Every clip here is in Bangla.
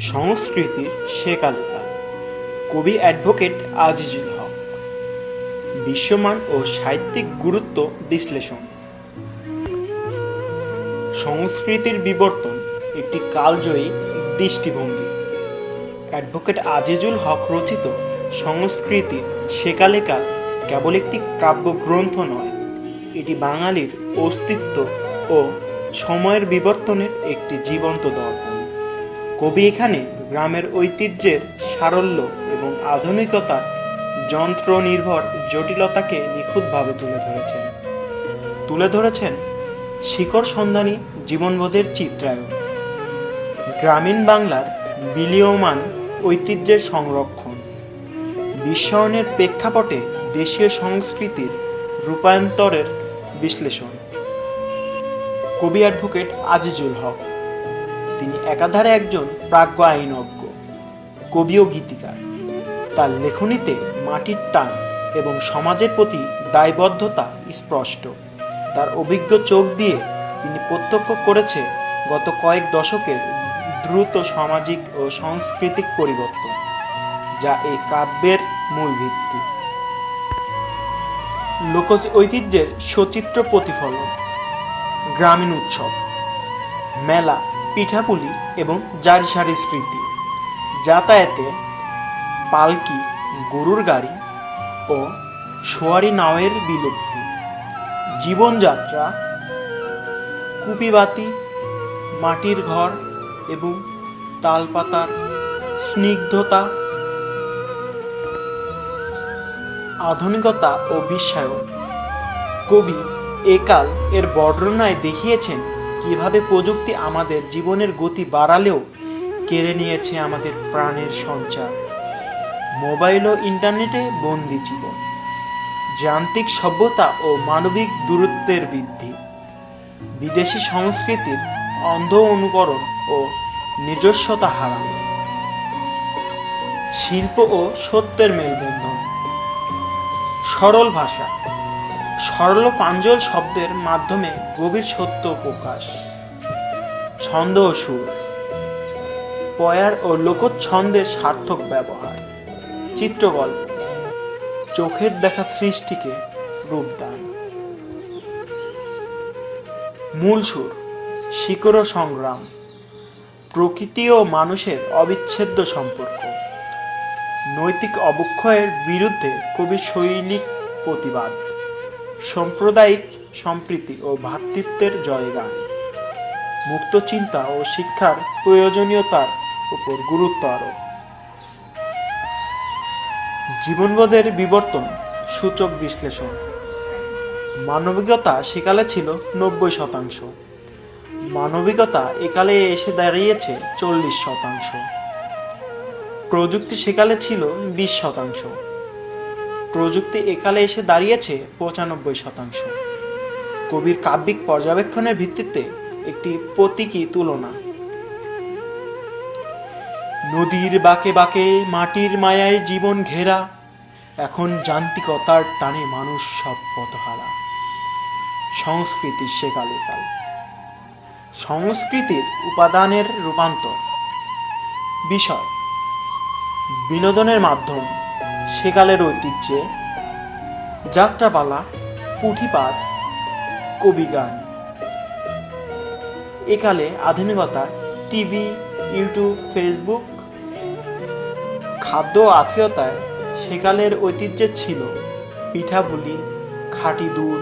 সংস্কৃতির সেকালেকাল। কবি অ্যাডভোকেট আজিজুল হক। বিশ্বমান ও সাহিত্যিক গুরুত্ব বিশ্লেষণ। সংস্কৃতির বিবর্তন একটি কালজয়ী দৃষ্টিভঙ্গি। অ্যাডভোকেট আজিজুল হক রচিত সংস্কৃতির সেকালেকাল কেবল একটি কাব্যগ্রন্থ নয়, এটি বাঙালির অস্তিত্ব ও সময়ের বিবর্তনের একটি জীবন্ত দর্পণ। কবি এখানে গ্রামের ঐতিহ্যের সারল্য এবং আধুনিকতার যন্ত্রনির্ভর জটিলতাকে নিখুঁতভাবে তুলে ধরেছেন শিকড় সন্ধানী জীবনবোধের চিত্রায়ন, গ্রামীণ বাংলার বিলীয়মান ঐতিহ্যের সংরক্ষণ, বিশ্বায়নের প্রেক্ষাপটে দেশীয় সংস্কৃতির রূপান্তরের বিশ্লেষণ। কবি অ্যাডভোকেট আজিজুল হক, তিনি একাধারে একজন প্রাজ্ঞ আইনজ্ঞ, কবি ও গীতিকার। তার লেখনীতে মাটির টান এবং সমাজের প্রতি দায়বদ্ধতা স্পষ্ট। তার অভিজ্ঞ চোখ দিয়ে তিনি প্রত্যক্ষ করেছে গত কয়েক দশকের দ্রুত সামাজিক ও সাংস্কৃতিক পরিবর্তন, যা এই কাব্যের মূল ভিত্তি। লোক ঐতিহ্যের সচিত্র প্রতিফলন, গ্রামীণ উৎসব, মেলা, পিঠাপুলি এবং জারিসারির স্মৃতি, যাতায়াতে পালকি, গরুর গাড়ি ও সোয়ারি নাওয়ের বিলুপ্তি, জীবনযাত্রা, কুপিবাতি, মাটির ঘর এবং তালপাতার স্নিগ্ধতা, আধুনিকতা ও বিশ্বায়ন। কবি একাল এর বর্ণনায় দেখিয়েছেন কিভাবে প্রযুক্তি আমাদের জীবনের গতি বাড়ালেও কেড়ে নিয়েছে আমাদের প্রাণের সঞ্চার। মোবাইল ও ইন্টারনেটে বন্দি জীবন, যান্ত্রিক সভ্যতা ও মানবিক দূরত্বের বৃদ্ধি, বিদেশি সংস্কৃতির অন্ধ অনুকরণ ও নিজস্বতা হারানো, শিল্প ও সত্যের মেলবন্ধন, সরল ভাষা, সরল প্রাঞ্জল শব্দের মাধ্যমে গভীর সত্য প্রকাশ, ছন্দ ও সুর, পয়ার ও লোকচ্ছন্দের সার্থক ব্যবহার, চিত্রগল্প, চোখের দেখা সৃষ্টিকে রূপদান, মূল সুর, শিকড় ও সংগ্রাম, প্রকৃতি ও মানুষের অবিচ্ছেদ্য সম্পর্ক, নৈতিক অবক্ষয়ের বিরুদ্ধে কবির শৈলীক প্রতিবাদ, সাম্প্রদায়িক সম্প্রীতি ও ভ্রাতৃত্বের জয়গান, মুক্ত চিন্তা ও শিক্ষার প্রয়োজনীয়তার উপর গুরুত্ব আরোপ। জীবনবোধের বিবর্তন সূচক বিশ্লেষণ। মানবিকতা সেকালে ছিল 90%, মানবিকতা একালে এসে দাঁড়িয়েছে 40%। প্রযুক্তি সেকালে ছিল 20%, প্রযুক্তি একালে এসে দাঁড়িয়েছে 95%। কবির কাব্যিক পর্যবেক্ষণের ভিত্তিতে একটি প্রতীকী তুলনা। নদীর বাঁকে বাঁকে মাটির মায়ায় জীবন ঘেরা, এখন যান্ত্রিকতার টানে মানুষ সব পথহারা। সংস্কৃতির সেকালেকাল। সংস্কৃতির উপাদানের রূপান্তর। বিষয়: বিনোদনের মাধ্যম সেকালের ঐতিহ্যে যাত্রাপালা, পুঁথিপাঠ, কবিগান। একালে আধুনিকতা, টিভি, ইউটিউব, ফেসবুক। খাদ্য আত্মীয়তায় সেকালের ঐতিহ্যে ছিল পিঠাপুলি, খাঁটি দুধ,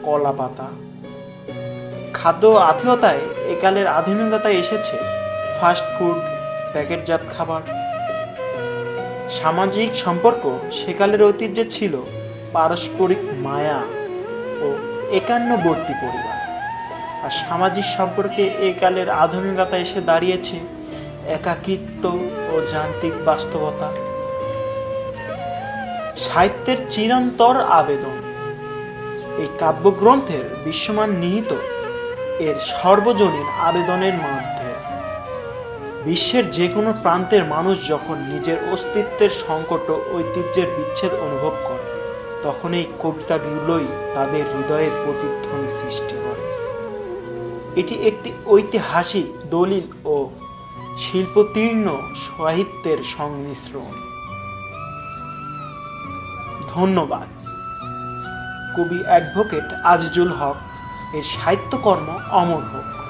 কলা পাতা। খাদ্য আত্মীয়তায় একালের আধুনিকতায় এসেছে ফাস্ট ফুড, প্যাকেটজাত খাবার। সামাজিক সম্পর্ক সেকালের ঐতিহ্যে ছিল পারস্পরিক মায়া ও একান্নবর্তী পরিবার, আর সামাজিক সম্পর্কে একালের আধুনিকতা এসে দাঁড়িয়েছে একাকিত্ব ও যান্ত্রিক বাস্তবতা। সাহিত্যের চিরন্তর আবেদন। এই কাব্যগ্রন্থের বিশ্বমান নিহিত এর সর্বজনীন আবেদনের মধ্যে। বিশ্বের যে কোনো প্রান্তের মানুষ যখন নিজের অস্তিত্বের সংকট ও ঐতিহ্যের বিচ্ছেদ অনুভব করে, তখন এই কবিতাগুলোই তাদের হৃদয়ের প্রতিধ্বনি সৃষ্টি করে। এটি একটি ঐতিহাসিক দলিল ও শিল্পতীর্ণ সাহিত্যের সংমিশ্রণ। ধন্যবাদ। কবি অ্যাডভোকেট আজিজুল হক এর সাহিত্যকর্ম অমর হোক।